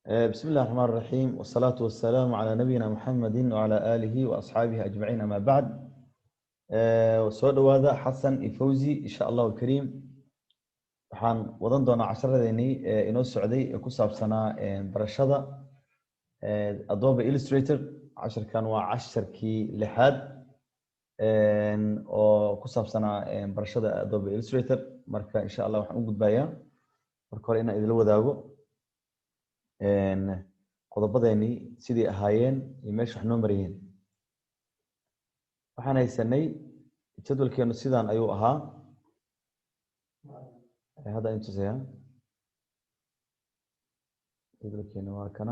بسم الله الرحمن الرحيم والصلاة والسلام على نبينا محمد وعلى آله وأصحابه أجمعين أما بعد وسؤال هذا حسن فوزي إن شاء الله الكريم waxaan wadan doonaa casharadeenii inoo socday ee ku saabsanaa barashada Adobe Illustrator casharkan waa casharkii lixaad oo ku saabsanaa barashada Adobe Illustrator marka insha Allah waxaan u gudbayaa marka hore inaan idin wadaago qodobadeeni sidii ahaayeen iyo meesha wax noo marayeen waxaan haysanay jadwalkeenu sidaan ayuu ahaa هذا انت زين يقول لك انه كان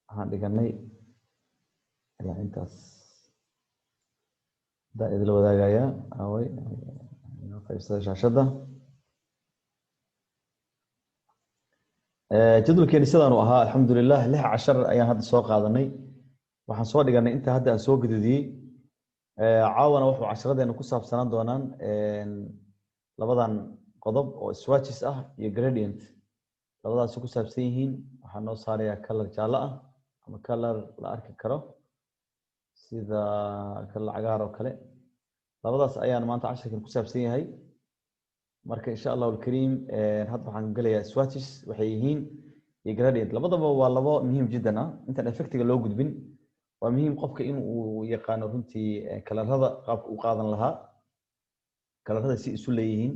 هندغني الى انتاس دا idil wadaagaya away inoo qaybsada shaashada jadwalkeena sidaan uu ahaa alxamdulillah 16 ayaan hadda soo qaadanay waxaan soo dhiganay inta hadda aan soo gududiyay caawana wuxuu casharadeena ku saabsanaan doonaan labadan qodob oo swatches ah iyo gradient labadaas ku saabsan yihiin waxaan noo saarayaa color jaalo ah ama color la arki karo sida color cagaar oo kale labadaas ayaan maanta casharkan ku saabsan yahay marka insha Allah الكريم hadda waxaan galayaa swatches waxay yihiin iyo gradient labadaba waa labo muhiim jiddan ah inta effectiga loo gudbin waa muhiim qofka in uu yaqaan runtii colorada qaabka uu qaadan lahaa colorada si isu leeyihiin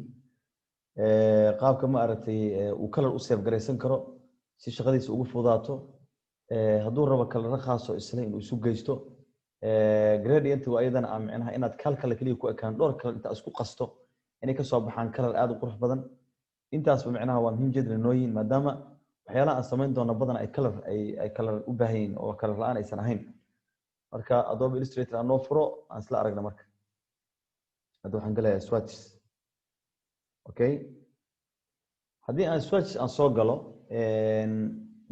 qaabka ma aragtay uu color u save gareysan karo si shaqadiisa ugu fudaato haduu rabo color khaas oo isla inuu isu geysto gradient waa ayadana macnaha inaad kala kaliya ku ekaan dhowr kala inta isku qasto inay ka soo baxaan color aad u qurux badan intaas macnaha waa muhiim jiddan nooyin maadaama waxyaalaha aan sameyn doono badan ay color u baahan oo color la'aan aysan ahayn marka Adobe Illustrator aan noo furo aan isla aragna marka hadda waxaan galayaa swatches okay haddii aan swatches aan soo galo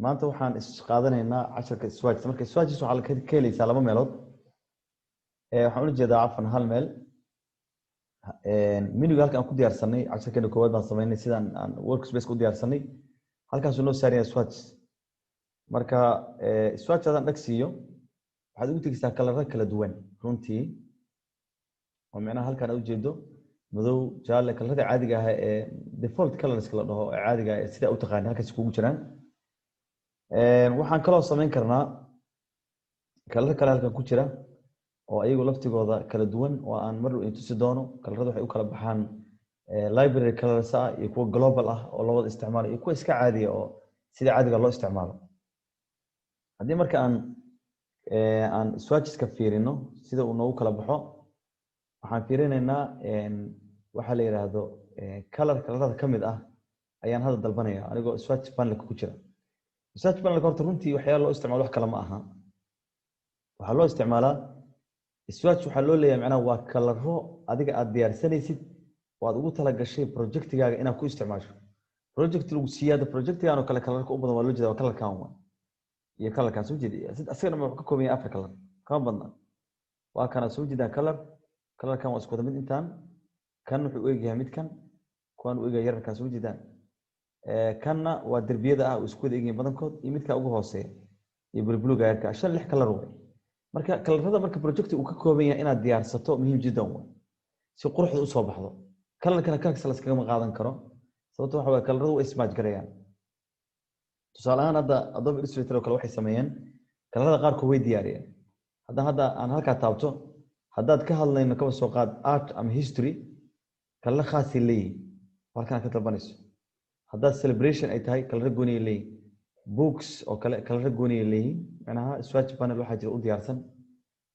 maanta waxaan is qaadanaynaa casharka swatches marka swatches waxa la ka helaysaa laba meelood waxaan u jeedaa afan hal meel menuga halkan ku diyaarsanay casharkeena koowaad baan sameynay sidaan aan workspace ku diyaarsanay halkaas uu noo saaraya swatches marka swatch adan dhagsiyo waxaad ugu tigaysaa kalarada kala duwan runtii oo macnaha halkan u jeedo madow jaalle kalarada caadiga ah ee default colors kala dhaho ee caadiga ah sida u taqaan halkaas kugu jiraan waxaan kaloo sameyn karnaa kalar kale halkan ku jira oo ayagu laftigooda kala duwan oo aan mar u intusi doono kalarada waxay u kala baxaan library colors ah iyo kuwa global ah oo loo wada isticmaalo iyo kuwa iska caadiga oo sida caadiga loo isticmaalo haddii marka aan swatches ka fiirino sida uu noogu kala baxo waxaan fiirinaynaa waxa la yiraahdo kalarada kamid ah ayaan hadda dalbanaya anigoo swatch panel ku jira swatch panel horta runtii waxyaalo loo isticmaalo wax kale ma aha waxa loo isticmaalaa swatch waxa loo leeyahay macnaha waa kalaro adiga aad diyaarsanaysid oo aad ugu tala gashay projectigaaga inaad ku isticmaasho project lagu siyaado projectigaan oo kale kalarka u badan waa loo jeedaa kalarkan waa iyo kalarkan soo jeediya asagana ma ka kooban yahay afar kalar kama badna waa kana soo jeedaa kalarkan waa isku wada mid intaan kan wuxuu u eegyahay midkan kuwan u eegaya yararkaas soo jeedaan kanna waa darbiyada ah oo isku wada eegyahay badankood iyo midka ugu hooseeya iyo bulbuluga yarka shan lix kalar way marka kalarada marka project uu ka kooban yahay inaad diyaarsato muhiim jiddan way si quruxda u soo baxdo kalarkana kalarka la iskaga qaadan karo sababtoo waxa way kalaradu way ismaaj gareeyaan tusaale ahaan hadda Adobe Illustrator oo kale waxay sameeyeen kalarada qaar ku way diyaariyeen hadda aan halka taabto haddaad ka hadlayno kaba soo qaad art ama history kala khaas leeyahay halkan ka dalbanayso haddaad celebration ay tahay kala gooni leeyahay books oo kale kala gooni leeyahay macnaha swatch panel waxa jira u diyaarsan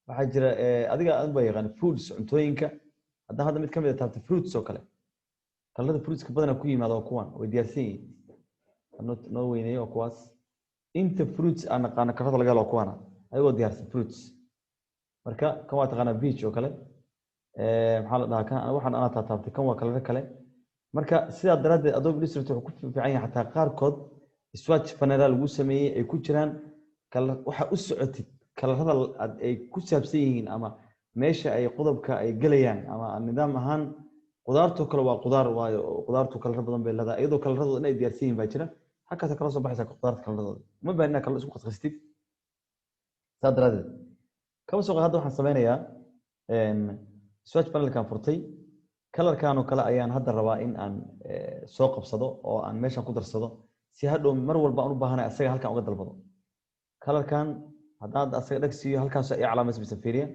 waxa jira adiga aan ba yaqaan foods cuntooyinka hadda mid kamid ah taabta fruits oo kale kalada fruits ka badan ku yimaado kuwan way diyaarsan yihiin noo weynayo kuwaas inta fruits aan naqaan kalada laga helo kuwana ayagoo diyaarsan fruits marka kan waa taqaana beach oo kale maxaa la dhahaa kan waxaan ana taabtay kan waa kalar kale marka sidaa daradeed Adobe Illustrator wuxuu ku fiican yahay xataa qaarkood swatch panel lagu sameeyay ay ku jiraan kalar waxa u socotid kalarada ay ku saabsan yihiin ama meesha ay qodobka ay galayaan ama nidaam ahaan qudaartu kale waa qudaar waayo qudaartu kala badan bay leedahay iyadoo kala radooda inay diyaarsan yihiin baa jira halkaas kala soo baxaysa qudaarta kalaradooda uma baahnina kala isku qasqastid sadradeed kama soo hadda waxaan sameynayaa swatch panelkan furtay colorkan oo kale ayaan hadda rabaa in aan soo qabsado oo aan meeshan ku darsado si hadhow mar walba aan u baahanahay asaga halkan uga dalbado colorkan haddaan asaga dhagsiyo halkaas ay calaamays bisa fiiriya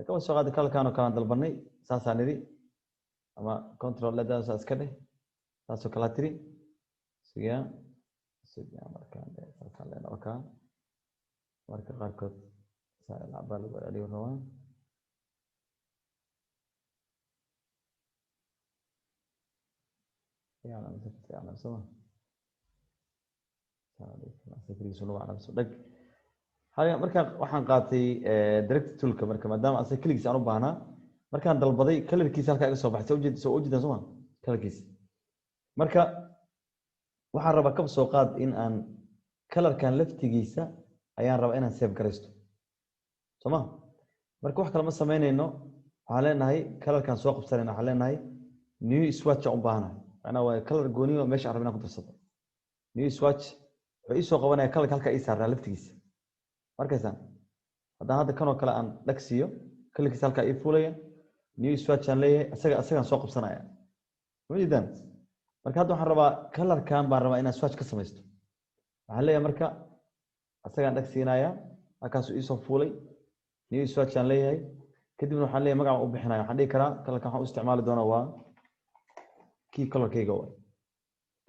kama soo qaad colorkan oo kale aan dalbanay saasaan nidi ama control ladaas iska dheh taasoo kala tiri siya markaan leena wakaa marka qaarkood saa ilaa lagu celiyo rabaa يعني مسكت على سوا هاي markaan waxaan qaatay direct toolka marka maadaama asay kligiis aan u baahnaa markaan dalbaday colorkiisa halka iga soo baxay soo ujeedaan soo colorkiisa marka waxaan rabaa ka soo qaad in aan colorkan laftigiisa ayaan rabaa inaan save gareysto soma marka wax kale ma sameynayno waxaan leenahay colorkan soo qabsanayna waxaan leenahay new swatch u baahanahay أنا وكلر جوني ومش عارف أنا كنت أصدق نيو سواتش رئيس وقوانا كلر كلك إيسار رالفتيس مركزان هذا كانوا كلا أن لكسيو كل كيسال كإيفوليا نيو سواتش أن ليه أسرع سوق بصناعة وجدًا مركز هذا حربا كلر كان باربا إن سواتش كسميستو هلا مركز أسرع لكسينايا أكاسو إيسو فولي نيو سواتش أن ليه كده حليه مقع وبحنايا حليه كلا كان استعمال دونا وا كي كلر كيغا واي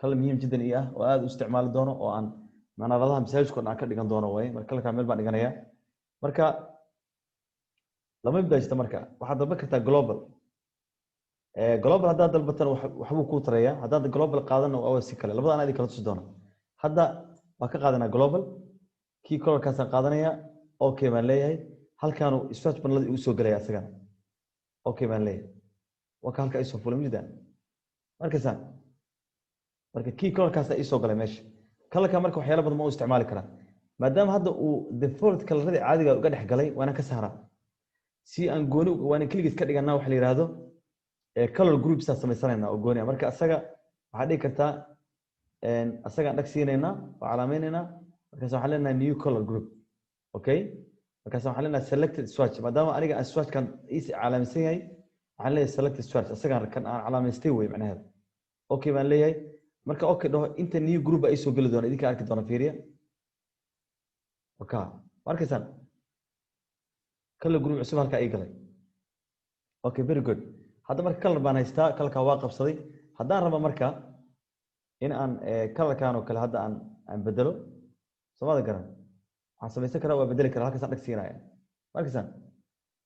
كلر مهم جدا ايه oo aad u isticmaali doono oo aan manaradaha message-kood aan ka dhigan doono way marka kala meel baan dhiganaya marka lama ibdaaysta marka waxa dalba kartaa global global hadda dalbatan waxbuu ku tareeyaa hadda global qaadano oo si kale labada aan kala tusi doono hadda waa ka qaadanaa global kii color kaas qaadanaya okay baan leeyahay halkaan uu swatch panel uu soo galaya asaga okay baan leeyahay waa halka ay soo fulamida markaasaan marka key colorkaas ay soo galay meesha colorka marka waxyaalo badan ma uu isticmaali karaa maadaama hadda uu default colorada caadiga uga dhex galay waana ka saaraa si aan gooni waana kaligiis ka dhiganaa wax la yiraahdo color groups samaysanayna oo gooni marka asaga waxa dhigi kartaa asaga dhagsiinayna oo calaameynayna markaas waxaan leenahay new color group okay markaas waxaan leenahay selected swatch maadaama aniga aan swatch kan is calaamaysan yahay waxaan leeyahay selected swatch asaga kan aan calaamaystay way macnaheedu okay baan leeyahay marka okay dhaho inta new group ay soo gali doona idinka arki doona fiiriya okay markaasaan kala group cusub halka ay galay okay very good hadda marka color baan haystaa kalka waa qabsaday haddaan rabo marka in aan colorkan oo kale hadda aan bedelo samada garan waxaan samaysan karaa waa bedeli karaa halkaas aan dhagsiinaya markaasaan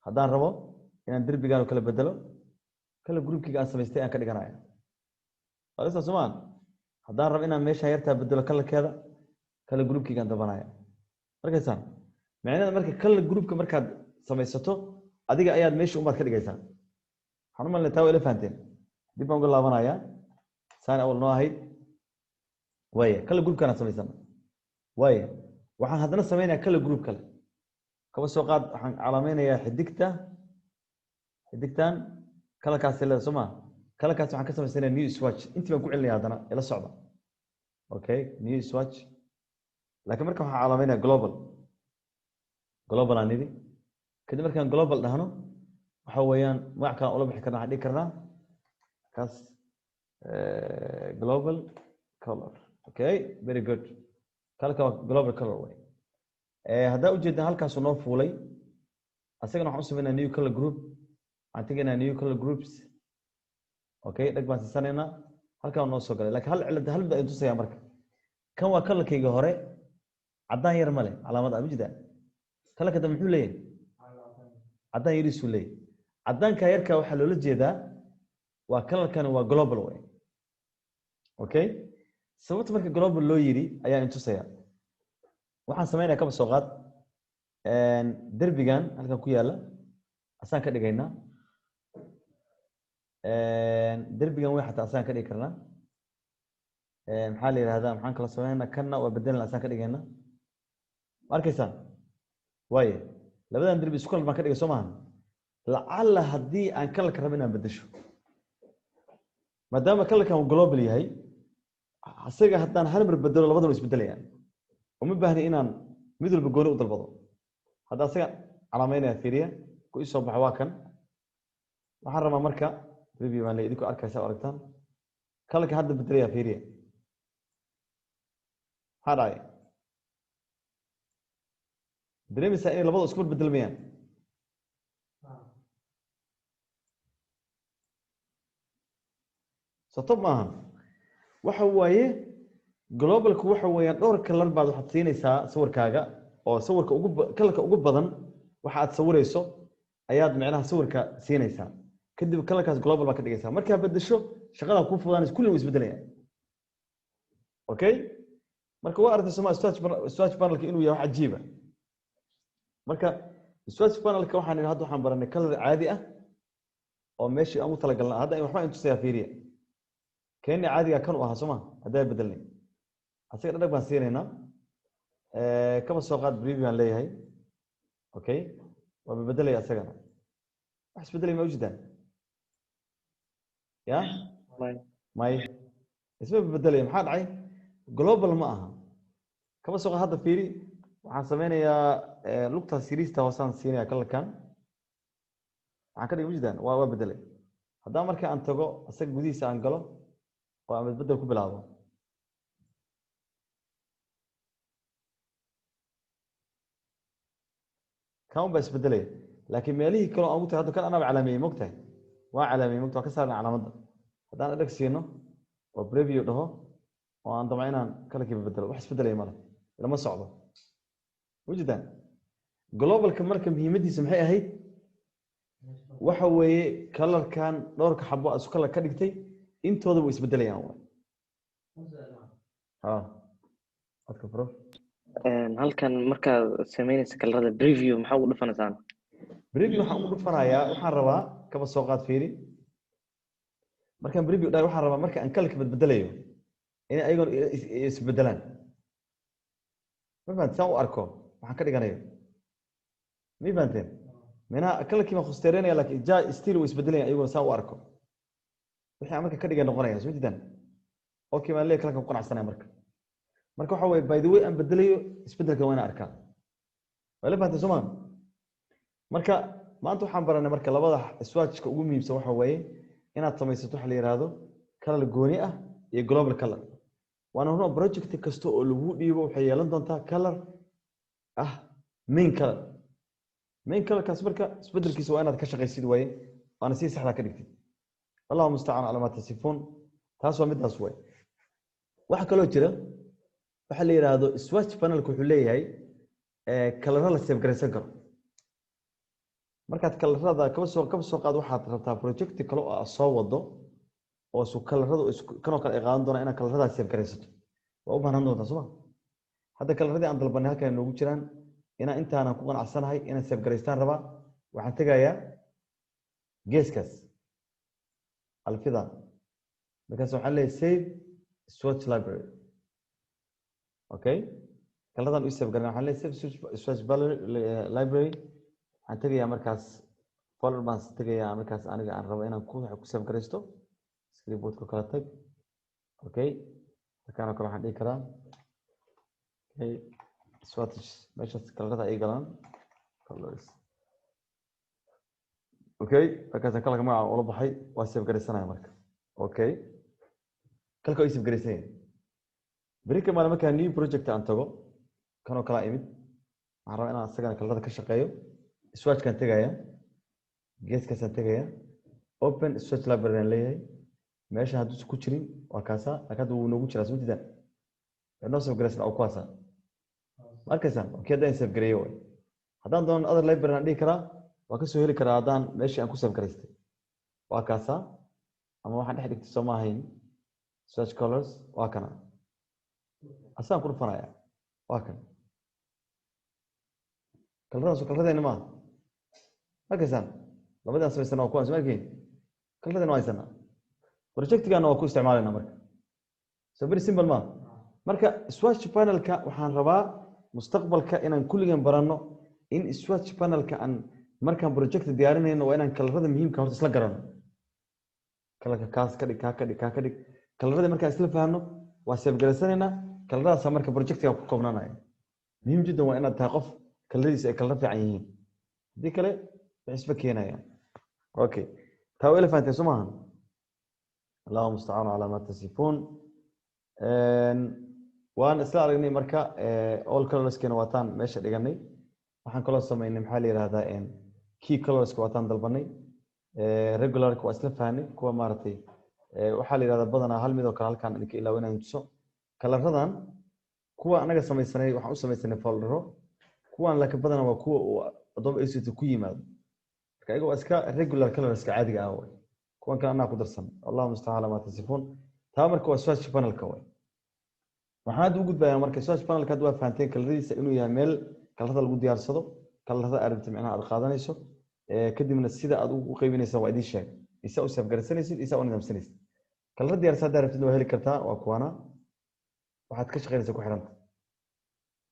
haddaan rabo inaan derbigan oo kale bedelo kala groupkiga aan samaystay aan ka dhiganaya qalisa sumaan haddaan rabo inaan meesha yartaa bedelo colorkeeda kala groupkiga aan dabanaya markaasaan macnaheedu marka kala groupka markaad samaysato adiga ayaad meesha umaad ka dhigaysaa waxaan u maleynayaa taa waa ila fahanteen dib baan uga laabanayaa saan awal noo ahayd waaye kala groupkan aan samaysana waaye waxaan haddana sameynayaa kala group kale kaba soo qaad waxaan calaameynayaa xidigtan colorkaas leedahay soo ma colorkaas waxaan ka sameysanayaa new swatch intii baan ku celinayaa haddana ila socda okay new swatch laakiin marka waxaan calaameynayaa global aan nidi kadib markaan global dhahno waxa weeyaan magac kale ula bixi karnaa waxaan dhigi karnaa kaas global color okay very good kalka global color way haddaa ujeedaan halkaas noo fuulay asagana waxaan u sameynaa new color group aan tegaynaa new color groups okay dhag baan siisanayna halkaan noo soo galay laakiin hal mid ay tusayaan marka kan waa colorkayga hore caddaan yar male calaamad aan ujeedaan colorka dambe muxuu leeyahay caddaan yariisu leeyahay caddaanka yarka waxaa loola jeedaa waa colorkan waa global way okay sababta marka global loo yiri ayaan intusaya waxaan sameynaa kaba soo qaad derbigan halkan ku yaala asaan ka dhigaynaa derbigan way xataa asaan ka dhigi karnaa maxaa la yiraahdaa maxaan kala sameynaa kanna waa bedelna asaan ka dhigaynaa markaysaa waaye labadan derbi isku kala baan ka dhigay soo maahan lacalla haddii aan kalarka rabo inaan bedesho maadaama kalarkan uu global yahay asaga haddaan hal mar bedelo labadaba isbedelayaan uma baahni inaan mid walba gooni u dalbado hadda asaga calaameynaya fiiriya ku isoo baxa waa kan waxaan rabaa marka review aan idinku arkaysa aragtaan kalka hadda bedelaya fiiriya haday dareemisa in labada isku bedelmayaan sabab maaha waxa waaye globalku waxa weeyaan dhowr kalar baad waxaad siinaysaa sawirkaaga oo sawirka ugu kalarka ugu badan waxa aad sawirayso ayaad macnaha sawirka siinaysaa kadib kalarkaas global baa ka dhigaysaa marka bedesho shaqada ku fudaanaysa kullu isbedelaya okay marka waa aragtay Soomaa swatch panelka inuu yahay wax cajiib ah marka swatch panelka waxaan baranay kalar caadi ah oo meeshii aan u talagalnaa hadda waxba intu siyaa fiiriya كأني عادي كانوا أهسمه هذا بدلني أصير أنا بنسيرنا كم السوقات بريفيو عن لي هاي أوكي وببدل لي أسرنا أحس بدلي موجودا يا ماي اسمه ببدل لي محاد عين جلوبال معها كم السوق هذا فيري وعن سمينا يا لقطة سيريس توصل سينيا كل كان عن كده موجودا وببدل لي هذا مركز أن تجو أصير جديد سأنقله وعم بدل كل بلعبه كم بس بدلي لكن مالي كانوا أموت هذا كان أنا بعلامي مقطع وعلامي مقطع كسر على مدة هذا أنا دكسينه وبريفيو ده وأنا طبعاً كله كيف بدل وحس بدلي مرة لما صعبة وجدا جلوبال كمرة كم هي مدي سمحية هي وحوي كلر كان دورك حبوا أسكال كدقتي intooda way isbedelayaan adka halkan marka sameynaysa kalarada preview maxaa ugu dhufanaysaa preview waxaan ugu dhufanayaa waxaan rabaa kaba soo qaad fiiri markaan preview dhaay waxaan rabaa marka aan kalarka bedelayo in ayagoon isbedelaan ma fahanteen u arko waxaan ka dhiganayo ma fahanteen meena kalarkii ma khusteereynaya laakiin jaa still way isbedelayaan ayagoon saa u arko wixii marka ka dhigan noqonaya soo diidan okay ma leeyahay kalka qanacsanay marka waxa way by the way aan bedelayo isbedelka waan arkaa wala fahanteen Soomaa marka maanta waxaan baranay marka labada swatchka ugu muhiimsan waxa way inaad samaysato waxa la yiraahdo kalar gooni ah iyo global color waana hore project kasta oo lagu dhiibo waxay yeelan doontaa kalar main color kaas marka isbedelkiisa waa inaad ka shaqaysid way waana si sax ah ka dhigtid الله المستعان على ما تصفون تاسو ميداس way waxa kale oo jira waxa la yiraahdo swatch panel ku xuleeyahay kalarada la save gareysan karo markaad kalarada ka soo qaad waxaad rabtaa project kale oo soo wado oo soo kalarada kan oo kale ay qaadan doona inaad kalarada save gareysato waa u baahan doontaa Soomaa hadda kalaradii aan dalbanay halkan noogu jiraan intaana ku qanacsanahay inaan save gareystaan rabaa waxaan tagayaa geeskaas الفضاء because وحلي save swatch library okay كلنا نسيب قلنا وحلي save swatch library هنتجي يا مركز folder bans تجي يا مركز أنا عن ربعنا نكون حكسب كريستو سكريبوت كلاتك okay فكانوا كل واحد يكرا okay swatch ماشي كلنا أي كلام colors okay فكذا كلك معه ولا بحي واسيب قريسنا مرك okay كلك يسيب قريسين بريك ما لما كان نيو بروجكت أنتجو كانوا كلا إيمت عرفنا أنا أستغل كل هذا كشقيو سواتش كان تجايا جيس كان تجايا open swatch library ليه ماشي هادوس كوتشرين وكاسا أكادو نوجود رسمي ده الناس بقريسنا أو كاسا مركزا وكذا يسيب قريو هذا دون other library عندي كلا وكسو هيري كرادان ماشي أنكو سيف كريستي وكاسا أما واحد يحدك تسمعين swatch colors وكنا أصلا كل فرايا وكنا كل هذا إنما هكذا لما بدأ نسوي سنة وكوان سمعكين كل هذا نوعي سنة بروجكت كان وكو استعمالنا مركا سبيل سيمبل ما مركا swatch panel كا وحان ربا مستقبل كا إن كل يوم برانو إن swatch panel كأن markaan project diyaarinayno waa inaan kalarada muhiimka horta isla garano kalarka kaas ka dhig kalarada markaan isla fahanno واسيب جلسنا كلرها سمرك بروجكت يا كوبنا ناي مهم جدا وأنا تقف كلريس كلر في عينين دي كله بحسبك هنا يعني أوكي تاويل فانت سمعان الله المستعان على ما تصفون وأنا أسأل مركا all colors كانوا واتان ماشي دقني waxaan kaloo sameynay maxaa la yiraahdaa key colors waataan dalbanay regular ku asla fahanay kuwa maartay waxaa la yiraahdaa badanaa hal mid oo kale halkaan idinka ilaawanaan tuso kalaradan kuwa anaga sameysanay waxaan u sameysanay foldero kuwan laakiin badanaa waa kuwa Adobe Illustrator ku yimaado marka ayaga waa iska regular colors ka caadiga ah way kuwan kale anaa ku darsan Allahu musta'ala ma tasifuun taa marka waa search panel ka way waxaan u gudbayaa marka search panel ka waa fahanteen kaladiisa inuu yahay meel kalada lagu diyaarsado kalada aragti macnaha aad qaadanayso kadibna sida aad u qaybinayso waa idin sheeg isa u saf garsanaysid isa u nidaamsanaysid kalada diyaarsada aragtida waa heli kartaa waa kuwana waxaad ka shaqeynaysaa ku xiranta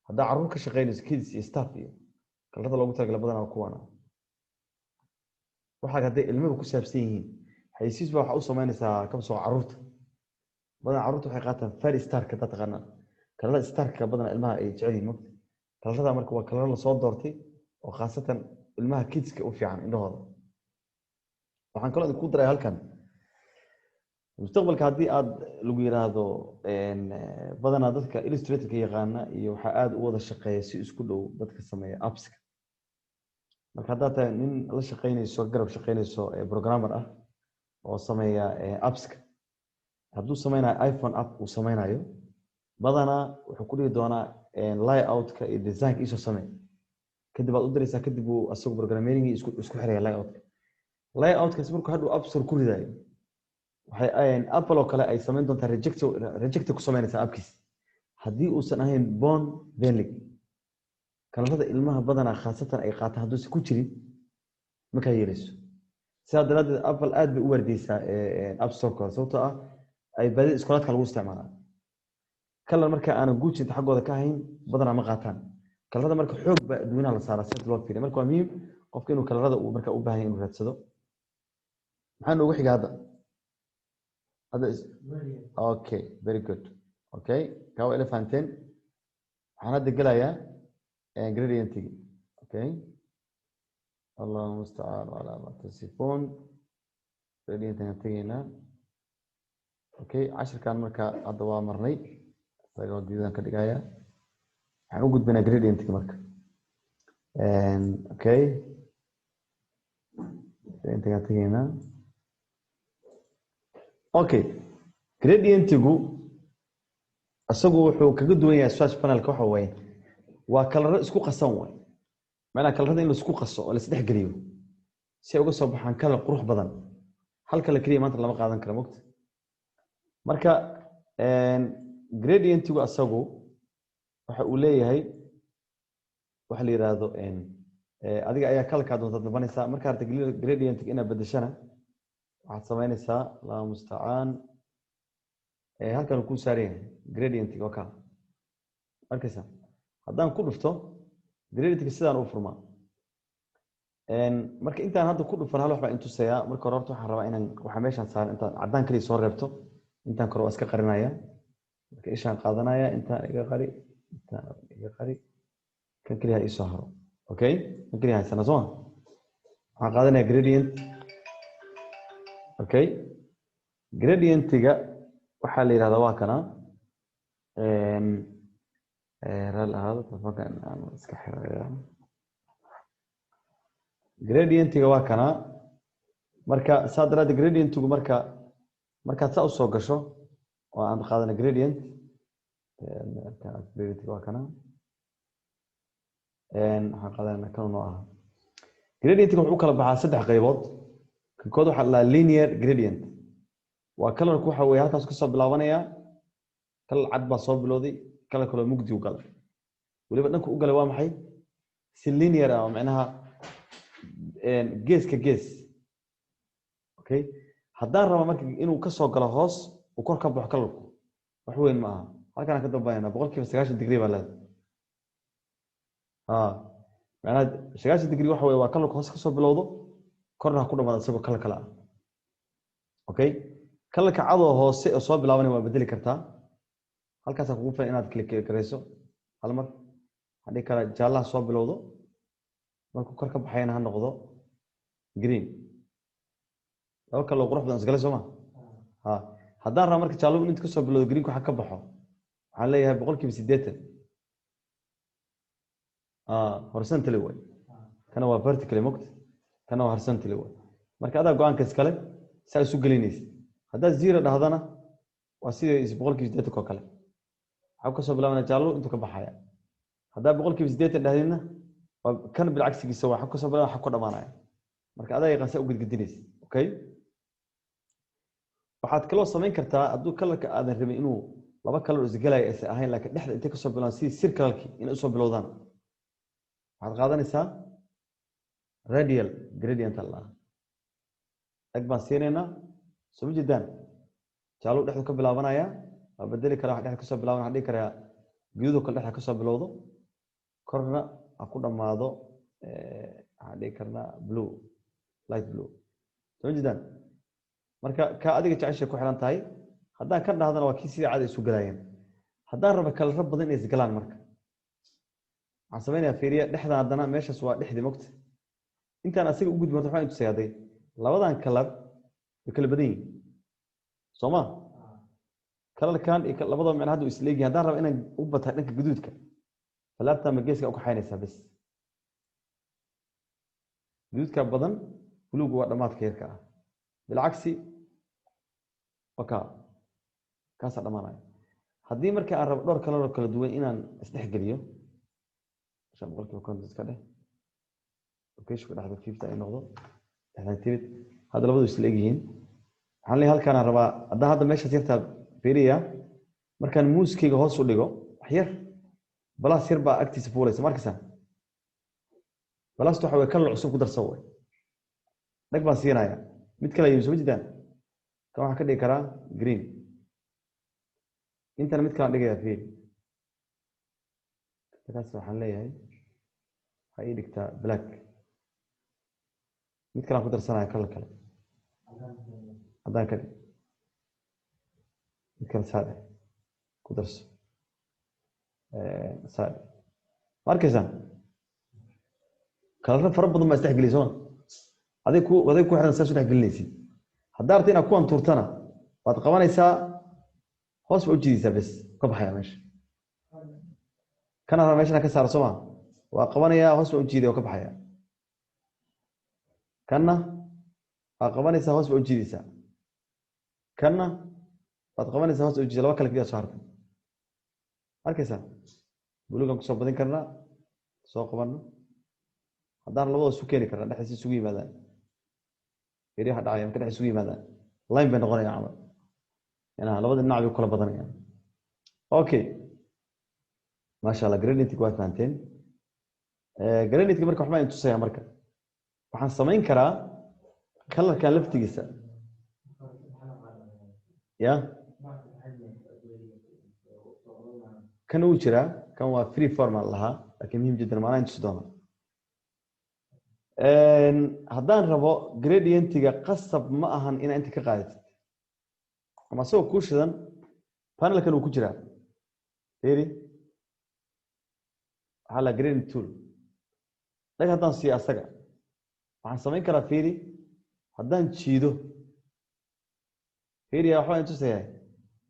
hadda caruur ka shaqeynayso kids iyo staff iyo kalada loogu talagalay badanaa kuwana waxa hadday ilmuhu ku saabsan yihiin xayisiis baa waxa u sameynaysaa ka soo caruurta badanaa caruurta waxay qaataan fari star ka taqaana kalada star ka badanaa ilmaha ay jecel yihiin kalada marka waa kalada la soo doortay oo khaasatan ilmaha kidska u fiican indhahooda waxaan kaloo ku daray halkan mustaqbalka hadii aad lagu yiraahdo badanaa dadka Illustrator-ka yaqaana iyo waxa aad u wada shaqeeya si isku dhow dadka sameeya apps marka hadda tahay nin la shaqeynayso garab shaqeynayso programmer ah oo sameeya apps hadduu sameynayo iPhone app uu sameynayo badanaa wuxuu ku dhigi doonaa layout-ka iyo design-ka isoo samee kadib aad u diraysaa kadib uu asagu programming isku xiraya layout-kaas markuu hadhow app store ku ridayo waxay Apple oo kale ay sameyn doontaa reject ku sameynaysaa appkiis haddii uusan ahayn born friendly kalarada ilmaha badanaa khaasatan ay qaataan hadduu ku jirin markaa yeelayso sidaa daraadeed Apple aad bay u wardiyaysaa app store-kooda sababtoo ah ay badi iskoolaadka lagu isticmaalaa kalar marka aan guujin xaqooda ka ahayn badanaa ma qaataan kalarada marka xoog ba adduunyada la saaraa si loo fiiriyo marka waa muhiim qofka inuu kalarada uu marka u baahan yahay inuu raadsado maxaan ugu xigaa هذا اوكي very good اوكي كاو elephantين هنادي قلايا gradient اوكي الله المستعان على ما تصفون gradient هنتينا اوكي 10 كان marka hadda waa marnay sagoo diidan ka dhigaya waxaan u gudbinaa gradient marka okay gradient هنتينا okay gradient-gu asagu wuxuu kaga duwan yahay search panel-ka waxa weeye waa kalaro isku qasan way macnaha kalarada in la isku qaso oo la isdhex galiyo si ay uga soo baxaan kalar qurux badan hal kala kaliya maanta lama qaadan karo mogta marka gradient-gu asagu waxa uu leeyahay waxa la yiraahdo adiga ayaa kalka doonta dabanaysa marka aragtay gradient-ga inaad bedeshana waxaad sameynaysaa la musta'aan halkan ku saareen gradient-ga oo kale markaysa haddaan ku dhufto gradient-ga sidaan u furmaa marka intaan hadda ku dhufan hal wax baa intusayaa marka hore horta waxaan rabaa inaan waxa meeshan saaran intaan cadaan kaliya soo reebto intaan kore waa iska qarinaya marka ishaan qaadanaya intaan iga qari kan kaliya ii soo haro okay kan kaliya haysana soo waxaan qaadanaya gradient okay gradient-ga waxa la yiraahdaa waa kana ral ahaado tafanka aan iska xirayo gradient-ga waa kana marka saadaraad gradient-gu marka saa u soo gasho oo aan qaadana gradient waa kana waxaan qaadanaa kan noo ah gradient-ga wuxuu kala baxaa saddex qaybood كود waxa la linear gradient waa color waxa weey halkaas ka soo bilaabanaya kal cad ba soo bilowday kala kale mugdi u galay waliba dhanka u galay waa maxay si linear ah macnaha gees ka gees okay haddaan rabo marka inuu ka soo galo hoos uu kor ka baxo colorku wax weyn ma aha halkaan ka dambeeyana 90 degree baa leedahay macnaha 90 degree waxa weey waa colorku hoos ka soo bilowdo korna ku dhamaad asagoo kala okay kala cado hoose oo soo bilaabanay waa bedeli kartaa halkaas kugu filan inaad click gareyso hal mar hadii kala jaalaha soo bilowdo markuu kor ka baxayna ha noqdo green oo kala qurux badan isgalay Soomaa ha haddaan rabo marka jaaluhu inta ka soo bilowdo green ku xaq ka baxo waxaan leeyahay 80% horizontally way kana waa vertically mogt kana waa horizontally way marka adaa go'aanka iskale saa isu gelinaysa haddaad 0 dhahdana waa sida 80% oo kale waxa ka soo bilaabana jaaluhu inta ka baxaya haddaa 80% dhahdina kan bilcagsigiisa waxa ka soo bilaabana waxa ku dhamaanaya marka adaa yaqaan saa u gudgudinaysa okay waxaad kaloo samayn kartaa hadduu kalarka aadan rabin inuu laba kalar isgalay ay ahayn laakiin dhexda inta ka soo bilaabana si circle-ki inay soo bilowdaan waxaad qaadanaysaa radial gradient allah ag baan siinayna soo jeedaan jaaluhu dhexda ka bilaabanaya waa bedeli kara wax dhexda ka soo bilaaban waxa dhigi karaa guduhu kala dhexda ka soo bilowdo korna ha ku dhamaado waxa dhigi karna blue light blue soo jeedaan marka ka adiga jeceshay ku xiran tahay haddaan ka dhahdana waa kii sidii caadi isu galayeen haddaan rabo kala badan inay isgalaan marka waxaan samaynayaa fiiriya dhexdan haddana meeshaas waa dhexdii mogta intaan asiga u gudbanta waxaan intu sayaaday labadan kalar way kala badan yihiin sooma kalarkan iyo labadaba macna hadda isla leeyihiin haddaan rabo inaan u bataa dhanka guduudka falaarta ma geeska u kaxaynaysaa bas guduudka badan buluugu waa dhamaadka yarka ah bilcagsi waka kaasa dhamaanaya haddii marka aan rabo dhowr kalar oo kala duwan inaan isdhexgeliyo shan boqolkiiba konton iska dheh locationka dhexda 50 ay noqdo dhexdan tibid hadda labadu isla egyihiin waxaan leeyahay halkaan aan rabaa haddaan hadda meeshaas yartaa fiiriya markaan muuskeyga hoos u dhigo wax yar balaas yar baa agtiisa fuulaysa markaysaa balaastu waxa way kalar cusub ku darsan way dhag baan siinaya mid kale ayuu soo jeedaan kan waxaan ka dhigi karaa green intana mid kale dhigaya fiil kaas waxaan leeyahay ha ii dhigtaa black mid kale aan ku darsanaya kalar kale haddaan ka dhig mid kale saade ku darso saade markaysaa kalarra fara badan baa isdhexgeliyay sooma aday ku xiran saa isdhex gelinaysid haddaa rabta inaad kuwan tuurtana waad qabanaysaa hoos ba u jiidaysaa bes ka baxaya meesha kana meeshana ka saara sooma waa qabanayaa hoos ba u jiidaya oo ka baxaya kana waa qabanaysaa hoos ba u jiidaysaa kana waad qabanaysaa hoos ba u jiidaysaa laba kale kaliya soo hartay arkaysaa buluugan kusoo badin karnaa soo qabanno haddaan labada isu keeni karnaa dhexdiisa isugu yimaadaan waxa dhacaya marka dhex isugu yimaadaan line bay noqonayaan camal yana labada dhinac bay kala badanayaan okay masha Allah gradient waa fahanteen gradient marka waxba intu sayaa marka waxaan samayn karaa kalarkan laftigiisa ya kan uu jira kan waa free form lahaa laakiin muhiim jiddan maana intu doona haddaan rabo gradientiga qasab ma ahan inaa inta ka qaadatid ama soo ku shidan panelkan uu ku jiraa fiiri waxaa la gradient tool dhag haddaan siiyo asaga waxaan samayn karaa fiiri haddaan jiido fiiri waxbaa intu sayahay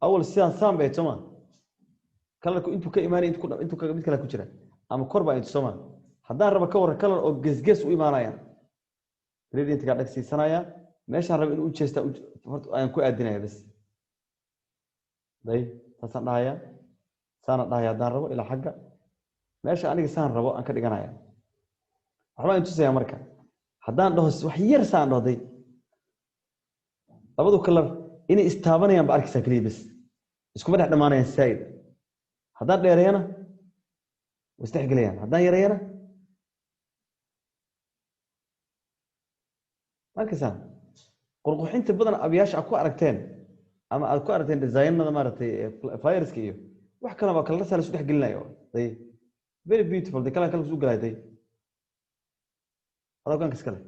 awal sidaan saan bay soma kalarku intuu ka imaanay intuu mid kale ku jira ama kor baa intu soma haddaan rabo ka warran kalar oo gees u imaanayaan gradientga dhag siisanaya meeshaan rabo inuu u jeestaa horta ayaan ku aadinaya bas day taasaan dhahaya saana dhahaya haddaan rabo ilaa xagga meesha aniga saan rabo aan ka dhiganaya waxbaa intusaya marka haddaan dhaho wax yar saan dhahday labadu kalar inay istaabanayaan ba arkaysaa keliya bas iskuma dhex dhamaanayaan saa'id haddaan dheereeyana way isdhexgelayaan haddaan yareeyana markaysaa qurquxinta badan abyaasha aad ku aragteen ama aad ku aragteen designada maaragtay flyerska iyo wax kale waa kala sahal isu dhex gelinayo day very beautiful de kala isu galayday adogan iskale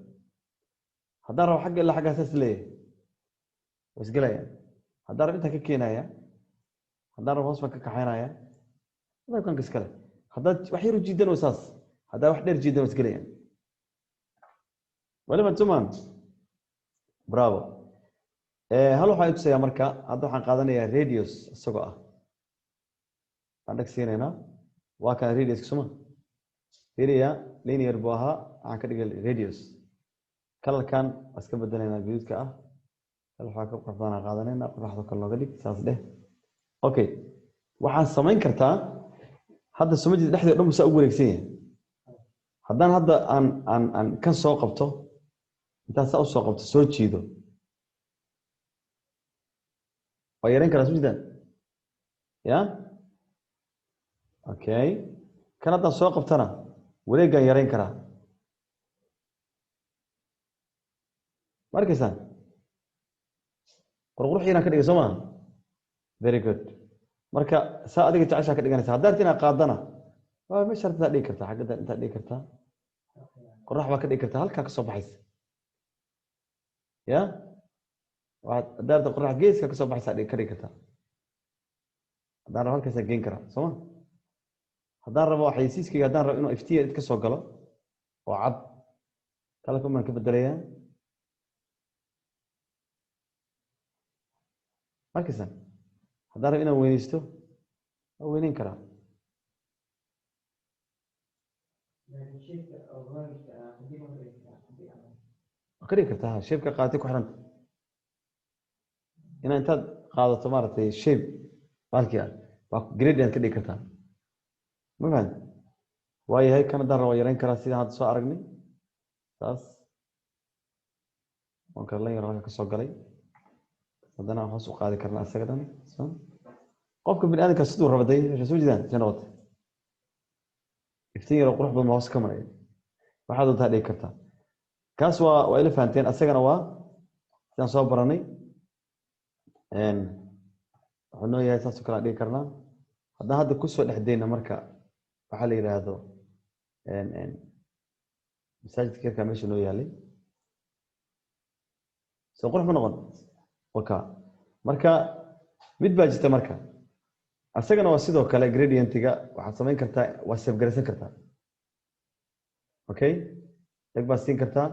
haddaan rabo xagga ilaa xaggaas is leeyahay way isgalayaan haddaan rabo intaa ka keenaya haddaan rabo hoos baan ka kaxaynaya live-kan iskale haddaad wax yar u jiidan oo saas haddaa wax dheer jiidan oo isgelayaan waliba tuman bravo hal waxaa i tusayaa marka hadda waxaan qaadanayaa radius isagoo ah aan dhagsiinaynaa waa kan radiuska suma fiiriya linear buu ahaa waxaan ka dhigay radius kalarkan waa iska bedelaynaa gaduudka ah kal waxaa ka qorfadaan qaadanayna qoraxda kale looga dhig saas dheh okay waxaan samayn kartaa hadda sumajida dhexdeeda dhan musaa u wareegsan yahay haddaan hadda aan kan soo qabto intaan saa u soo qabto soo jiido waa yareyn karaa sumajidaan ya okay kan haddaan soo qabtana wareeggaan yareyn karaa ma arkaysaan qurqurux inaan ka dhigay soo maaha very good marka saa adiga jeceshaa ka dhiganaysa haddaad inaad qaadana waa meesha intaad dhigi kartaa xaggadan intaad dhigi kartaa qorax baa ka dhigi kartaa halkaa ka soo baxaysa ya haddaad qorax geeska ka soo baxaysa ka dhigi kartaa haddaan rabo halkaasaa geyn karaa soo ma haddaan rabo xayeysiiskayga haddaan rabo inuu iftiya ka soo galo oo cad kalarka baan ka bedelayaa markaysan haddaan rabo inaan weynaysto waa weynayn karaa waa ka dhigi kartaa shape ka qaadatay ku xiranta inaa intaad qaadato maaragtay shape baalkii ah waa gradient ka dhigi kartaa ma fahamti waayahay kan haddaan rabo yareyn karaa sidaan hadda soo aragnay saas waan kala lan yar halka ka soo galay haddana hoos u qaadi karnaa isaga dhan qofka bini aadamka siduu rabaday meesha soo jidaan si noqotay iftiin yaro qurux badan hoos ka maray waxaad doontaa dhigi kartaa kaas waa ila fahanteen asagana waa sidaan soo baranay wuxuu noo yahay saasoo kale aan dhigi karnaa haddaan hadda kusoo dhexdayna marka waxaa la yidhaahdo masaajidka yarkaa meesha noo yaalay soo qurux ma noqon waka marka mid baa jirta marka asagana waa sidoo kale gradientiga waxaad samayn kartaa waa safgaraysan kartaa okay dag baad siin kartaa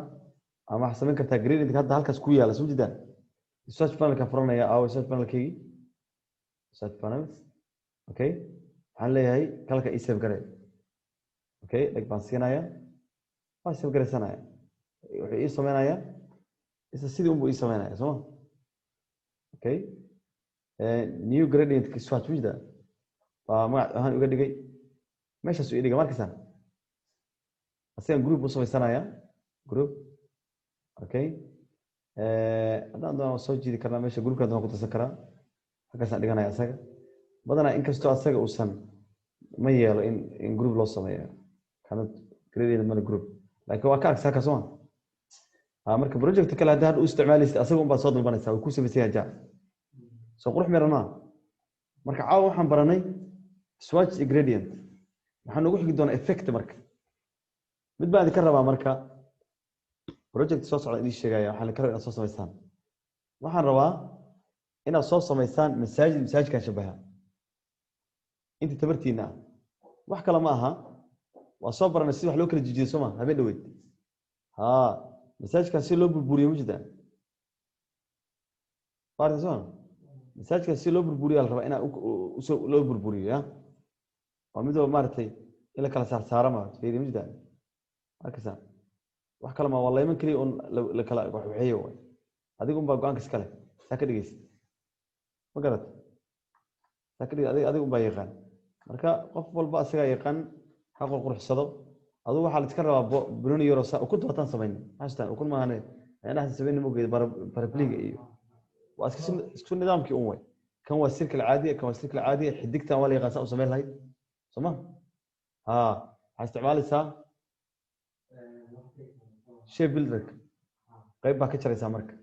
ama waxaad samayn kartaa gradientiga hadda halkaas ku yaala soo jeedaan search panelka furanaya search panelkeygii search panels okay waxaan leeyahay kalka ii safgaray okay dag baan siinaya waa safgaraysanaya wuxuu ii samaynayaa isla sidii unbuu ii samaynaya soo ma okay new gradient swatch wida waa magac ahaan uga dhigay meeshaas uu dhigay markaasaan asagan group u samaysanaya group okay haddaan doona soo jiidi karnaa meesha groupka doona ku darsan karaa halkaasaan dhiganaya asaga badanaa inkastoo asaga uusan ma yeelo in group loo sameeyo kana gradient mana group laakiin waa ka argsaa ka soo marka project kale hadda u isticmaalaysid asaga un baad soo dalbanaysaa way ku samaysan yahay jaa soo qurux meeranaa marka caawa waxaan baranay swatch gradient waxaan ugu xigi doonaa effect marka mid baan idinka rabaa marka project soo socda idin sheegaya waxaan ka rabaa inaad soo samaysaan waxaan rabaa inaad soo samaysaan masaajidkan shabaha inta tabartiina wax kale ma aha waa soo baranay si wax loo kala jijiyo soo ma habeen dhaweyd masaajidkan si loo burburiyo mujida baartisan masaajidkan si loo burburiyo la rabaa inaa loo burburiyo ya waa midoo maaragtay in la kala saarsaaro ma fiiri mujida markaasa wax kale ma waa layman kaliya un la kala waxweeyo way adigu unbaa go-aanka iskale saa ka dhigaysa ma garat saa ka dhigay adigu unbaa yaqaan marka qof walba asagaa yaqaan ha qurquruxsado aduu waxaa la iska rabaa bruni yaro saa ku dootaan samayn hastaan ukun maahane ayaan samayn ma geeyo parapliga iyo waa isku nidaamkii un way kan waa circle caadi kan waa circle caadi xidigtan waa la yaqaan saa u samayn lahayd soma waxaa isticmaalaysaa shape builder qayb baa ka jaraysaa marka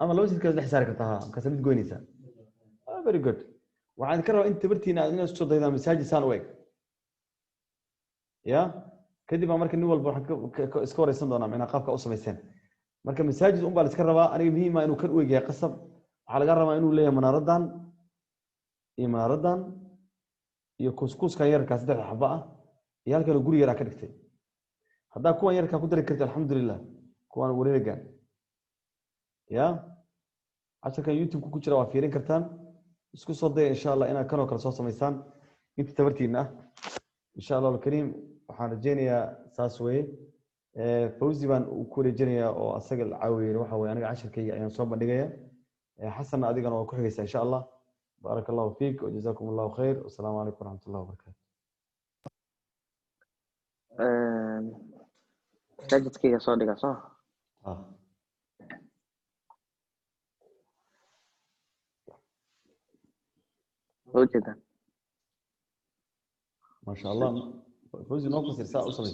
ama laba circle dhex saari kartaa markaas mid goynaysaa very good waxaan ka rabaa in tabartiina aad inaad soo daydaan masaajid saan u eg ya kadib baa marka nin walba waxaan iska wareysan doonaa macnaa qaabka u samayseen marka masaajid un baa la iska rabaa aniga muhiim ah inuu kan u egyahay qasab waxaa laga rabaa inuu leeyahay manaaradan iyo kuskuskan yarkaa 3 xabo ah iyo halkan guri yar ka dhigtay haddaa kuwan yarkaa ku dari kartay alxamdulilah kuwan wareegan ya casharkan youtube ku jira waa fiirin kartaan isku soo day insha Allah inaad kanoo kala soo samaysaan inta tabartiina ah insha Allah alkariim waxaan rajeynayaa saas weeye Fawzi baan ku wareejinayaa oo asaga la caawiyay waxa weeye aniga casharkayga ayaan soo bandhigayaa حسن أديكنا وكحيس إن شاء الله بارك الله فيك وجزاكم الله خير والسلام عليكم ورحمة الله وبركاته. سجد كي صادق صح؟ وجدا ما شاء الله فوزي نوقف رسالة أصلي.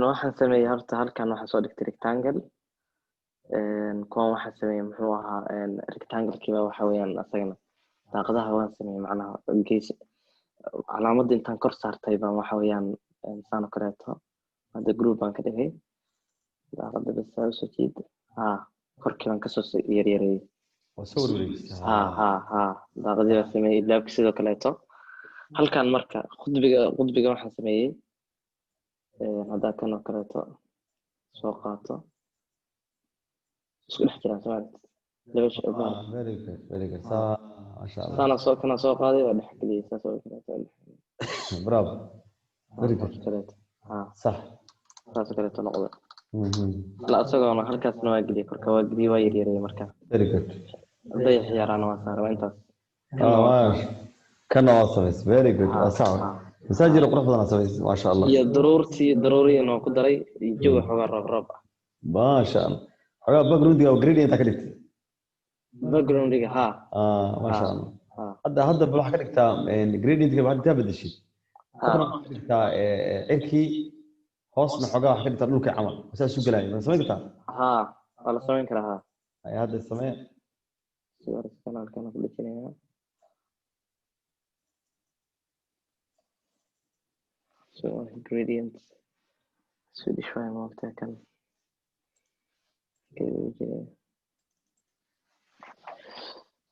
نوحن سمي هل كان نوحن صادق ريكتانجل كون واحد سمي محوها ريكتانجل كذا وحويان أصلا daaqadaha waan sameeyay macnaha gees calaamada intaan kor saartay baan waxa weeyaan insaan kareeto hada group baan ka dhigay daaqada bas soo jeed korkii baan ka soo yaryarey oo soo wareegay daaqadii baan sameeyay laabki sidoo kaleeto halkan marka qudbiga waxaan sameeyay hada kan kareeto soo qaato isku dhex jiraan very good ما شاء الله كنا سوق قاضي ولا حكلي سوق برافو very good صح كانت نقطة لا أصلاً هالكاس نواجدي كركا واجدي ويري مركا very good ضيح يا رانا وصار وأنت كان واصل very good صح مساجل قرفنا سويس ما شاء الله هي ضروري إنه قدري يجوا حوار ربع ما شاء الله حوار باكجراوند أو جريدي أنت كلمت باكجراوند ما شاء الله هذا بروح كلمتها جريدي بعد تابد الشيء كلمتها إركي hoosna xogaa wax ka dhigta dhulka camal wasaa soo galay ma sameyn kartaa wala sameyn karaa ay hadda samee sawir kanaalkan ku dhiganayaa so ingredients Swedish way maanta kan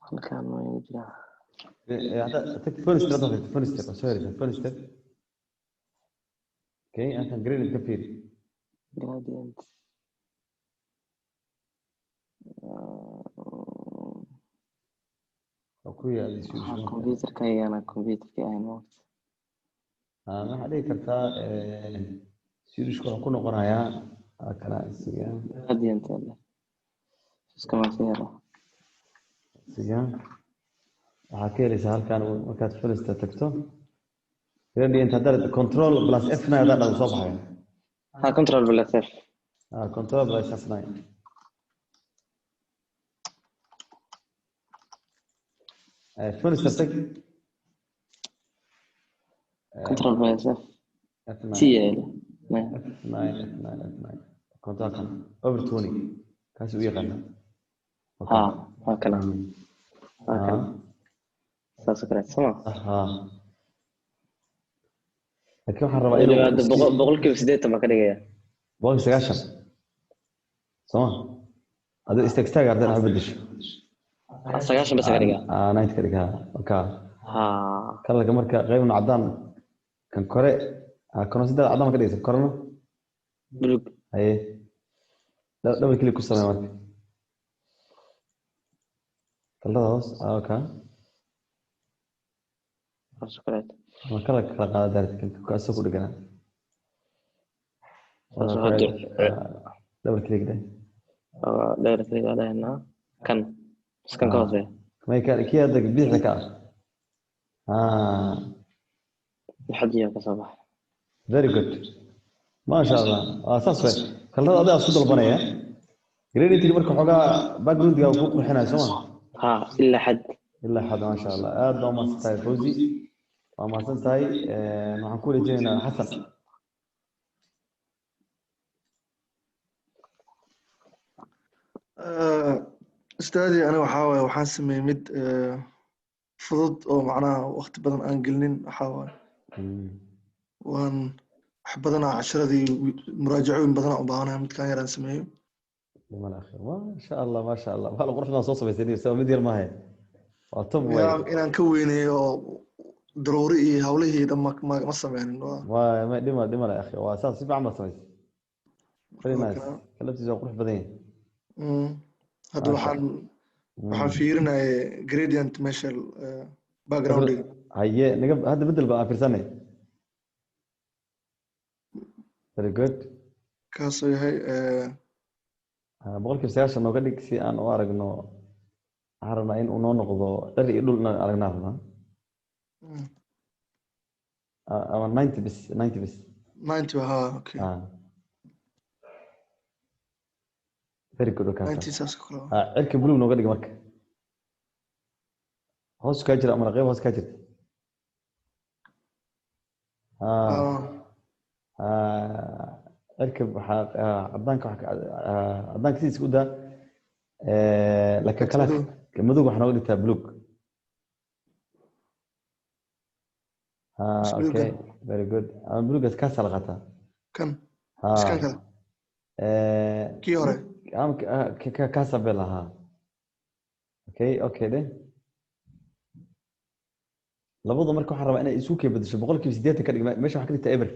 halkan way jira هذا فونستر اوكي انت جريد كثير gradient اوكي هذه شو الكمبيوتر كايانا كمبيوتر كايانا ما عليك انت سيرش كون قرايا كلا سيان gradient هذا بس كمان سيارة سيان حكيري halkan markaad furista tagto gradient hadda control plus f9 hada soo baxay control plus f control plus f9 furista tag control plus f f9 TL f9 control kan over 20 kaas u yaqaan كلام ساسكرت سما لكن waxaan rabaa inuu boqolkiiba 8 ma ka dhigaya 9 soma hada istagtaaga ardan habadish 9 bas ka dhiga 9 ka dhiga kala marka qaybna cadaan kan kore kan sida cadaan ka dhigaysa korno bulug ay double click ku samee marka خلاص اوكي سكرت ما كلا قادرت كنت كاسو كدغنا دبل كليك ده دبل كليك على هنا كان سكان كوزه ما كان كي هذاك بيدك الحديه كصباح فيري جود ما شاء الله اساس كلا هذا اسود البنيه جريدي marka xoga background ga ku qurxinayso إلا حد ما شاء الله هذا ما استاي فوزي وما استاي waxaan ku leeyahay Xasan استاذي انا waxaan sameeyay mid fudud oo macnaha waqti badan aan gelinin waan wax badan casharadii muraajacooyin badan u baahanahay mid kan yaraan sameeyo لما الأخير ما شاء الله ما شاء الله هلا قرحنا صوص بيسني سوى مدير ما هي وطب واي inaan ka weyneeyo daruuri iyo hawlihii dhan ma sameynin ما دم لا أخي وأساس سبع عمل سويس فري نايس كلبتي زي قرح بدين hadda waxaan fiirinayay gradient meesha background هي نقب هذا بدل بقى في سنة very good kaasoo yahay بقول كيف سياسة إنه قد يكسي أنا وارق إنه عرنا إن ونو نقضو دري يدولنا أرقناهنا أما 90 بس 90 بس 90 ها اوكي very good وكاسة 90 saas kale عرك بلو إنه قد يمرك هوس كاجر أمر غير هوس كاجر اركب عدنك سيس كده لك كلاك مدوق وحنا قلنا تابلوك اوكي فيري جود انا بلوك كاس لغتها كان كان كي هوري ام كاس بلها اوكي ده labada marka waxa rabaa inay isu kee bedesho 80% ka dhig meesha waxa ka dhigta eber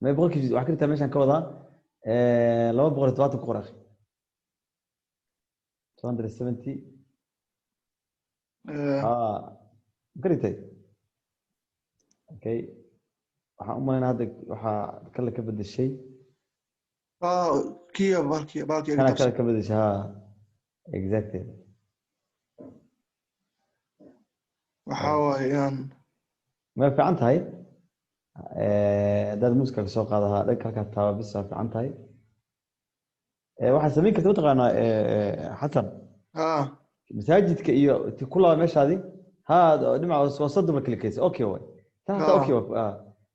ma 80% waxa ka dhigta meeshan ka wada 270 ku qorax 270 قريتي اوكي waxa u maleynaa hadda waxa kala ka bedeshay kiya balki kala ka bedeshay exactly waxa weeyaan ma fiican tahay dad muska soo qaadaha dhanka ka taaba bis fiican tahay waxa sameyn kartaa taqaana xasan masaajidka iyo kula meeshaadi dhinaca wasada markii la keysay okay way taata okay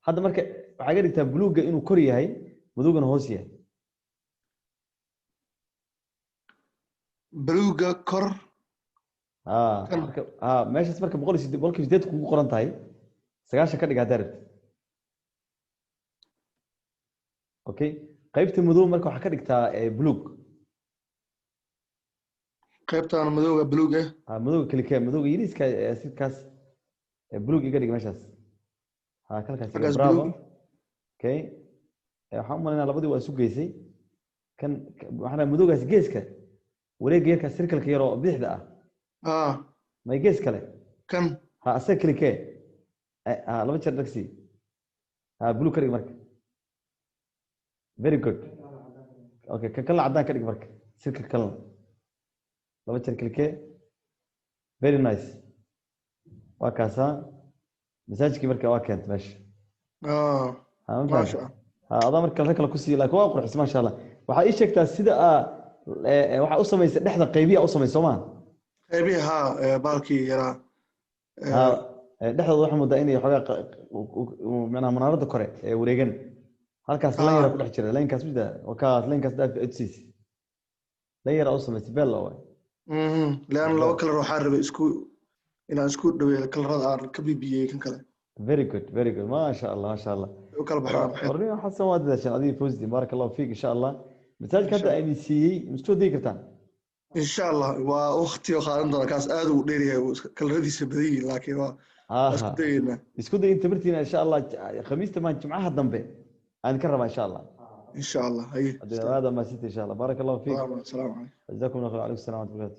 hadda marka waxa ga dhigtaa buluuga inuu kor yahay madowgana hoos yahay buluuga kor meeshaas marka 180 kugu qoran tahay 9 ka dhigaa darabti okay qaybta madow marka waxa ka dhigtaa buluug qaybtaan madowga buluug madowga kaliya madowga yiriska sidkaas buluug iga dhig meeshaas kalkaas bravo okay waxaan umaleynaa labadii waa isu geysay kan waxana madowgaas geeska wareeggeerka circle-ka yar oo bidixda ما يجيس كله كم أسكر كي لما تشرد ركسي بلو كريك مرك very good أوكي كلا عدنا كريك مرك سيرك كلا لما تشرد كي very nice وكاسا مساج كي مرك واكنت ماشي ما شاء الله هذا مرك كلا كوسي لك واقع ما شاء الله وحايش شكتها سيدا وحا أصلا نحن قيبية أصلا سومان قيبيها بالكي يرى dhexdooda waxa moodaa inay xogaa macnaha manaarada kore ee wareegan halkaas laan yar ku dhex jira laankaas mida wakaas laankaas daaf edsis laan yar oo sameeyay beel oo laan laba kala waxa rabay isku dhaweeyo kalarada aan ka bibiyay kan kale very good ma sha Allah oo kala baxaan warniyo xasan waa dadashan adii fawzi barakallahu fiik insha Allah misaajka hadda ay siiyay mustoo dii kartaan إن شاء الله وأختي وخالد كاس آدو ديري كل ردي سبدي لكن اسكودي انت مرتينا إن شاء الله خميس تمان جمعة الضمبي أنا كرم إن شاء الله إن شاء الله هي هذا ما سيت إن شاء الله بارك الله فيك السلام عليكم جزاكم الله خير عليكم السلام ورحمة الله